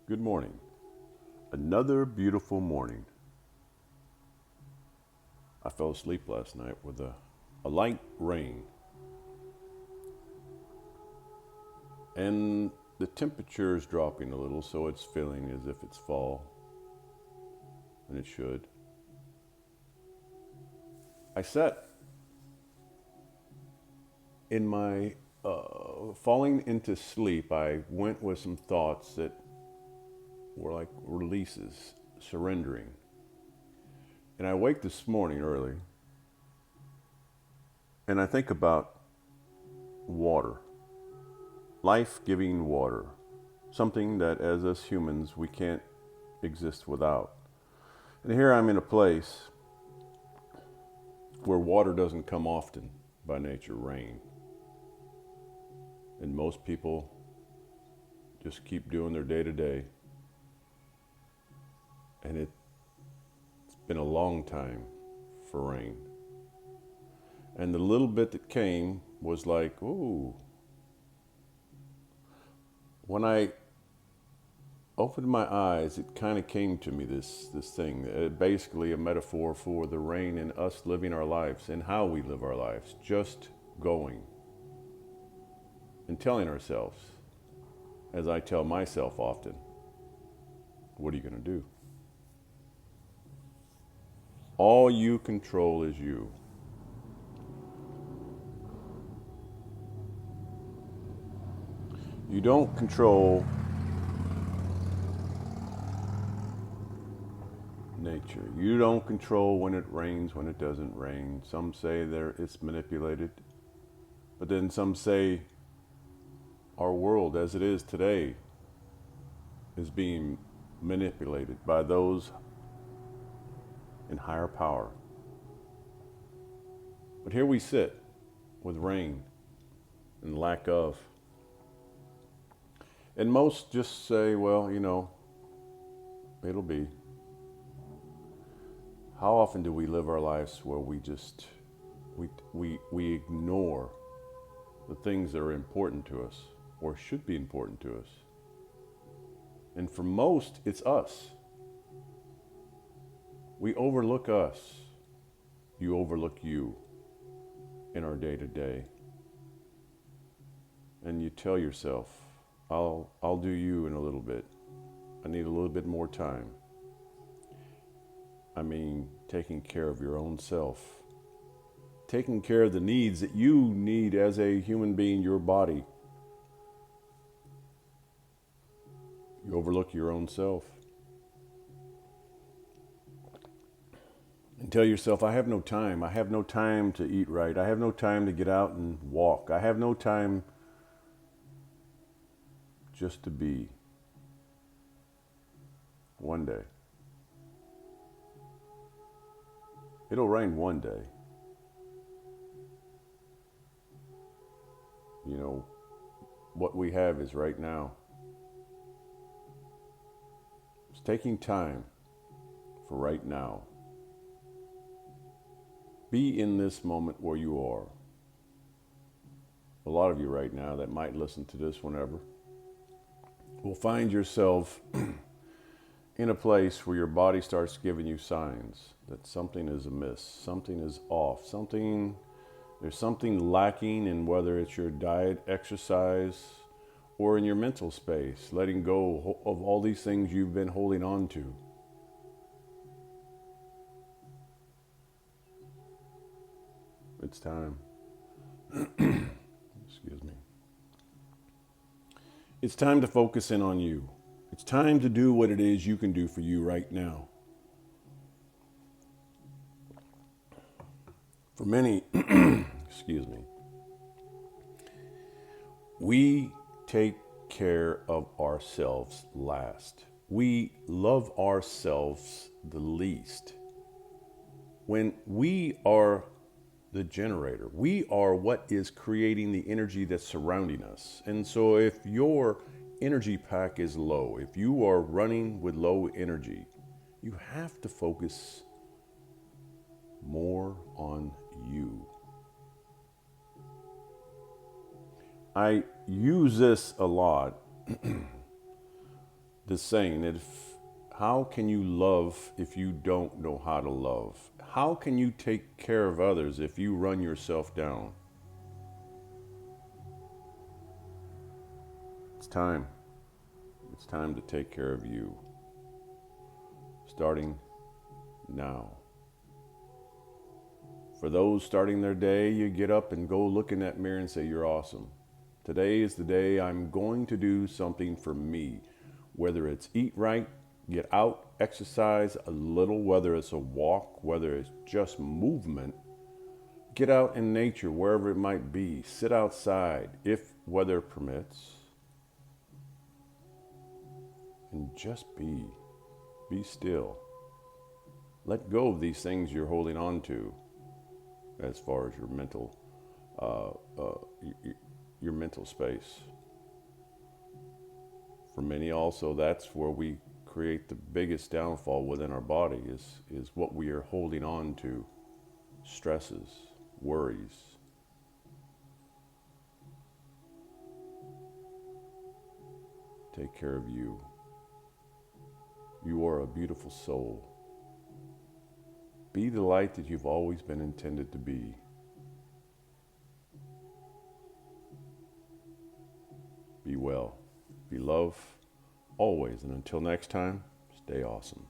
Good morning. Another beautiful morning. I fell asleep last night with a light rain, and the temperature is dropping a little, so it's feeling as if it's fall, and it should. I sat in my falling into sleep. I went with some thoughts that were like releases, surrendering. And I wake this morning early, and I think about water, life giving water, something that as us humans we can't exist without. And here I'm in a place where water doesn't come often by nature, rain. And most people just keep doing their day to day. And it's been a long time for rain. And the little bit that came was like, ooh. When I opened my eyes, it kind of came to me this thing, basically a metaphor for the rain and us living our lives and how we live our lives, just going and telling ourselves, as I tell myself often, what are you going to do? All you control is you. You don't control nature. You don't control when it rains, when it doesn't rain. Some say it's manipulated, but then some say our world as it is today is being manipulated by those in higher power. But here we sit with rain and lack of. And most just say, well, it'll be. How often do we live our lives where we ignore the things that are important to us or should be important to us? And for most, it's us. We overlook us. You overlook you in our day to day. And you tell yourself, I'll do you in a little bit. I need a little bit more time. I mean, taking care of your own self. Taking care of the needs that you need as a human being, your body. You overlook your own self. And tell yourself, I have no time. I have no time to eat right. I have no time to get out and walk. I have no time just to be. One day. It'll rain one day. What we have is right now. It's taking time for right now. Be in this moment where you are. A lot of you right now that might listen to this whenever will find yourself in a place where your body starts giving you signs that something is amiss, something is off, there's something lacking in whether it's your diet, exercise, or in your mental space, letting go of all these things you've been holding on to. It's time. Excuse me. It's time to focus in on you. It's time to do what it is you can do for you right now. For many, excuse me, we take care of ourselves last. We love ourselves the least. When we are the generator, we are what is creating the energy that's surrounding us. And so if your energy pack is low, if you are running with low energy, you have to focus more on you. I use this a lot the saying that how can you love if you don't know how to love? How can you take care of others if you run yourself down? It's time. It's time to take care of you. Starting now. For those starting their day, you get up and go look in that mirror and say, you're awesome. Today is the day I'm going to do something for me. Whether it's eat right, get out, exercise a little, whether it's a walk, whether it's just movement, get out in nature, wherever it might be. Sit outside, if weather permits, and just be. Be still. Let go of these things you're holding on to as far as your mental, your mental space. For many also, that's where we create the biggest downfall within our body is what we are holding on to. Stresses, worries. Take care of you. You are a beautiful soul. Be the light that you've always been intended to be. Be well. Be love always. And until next time, stay awesome.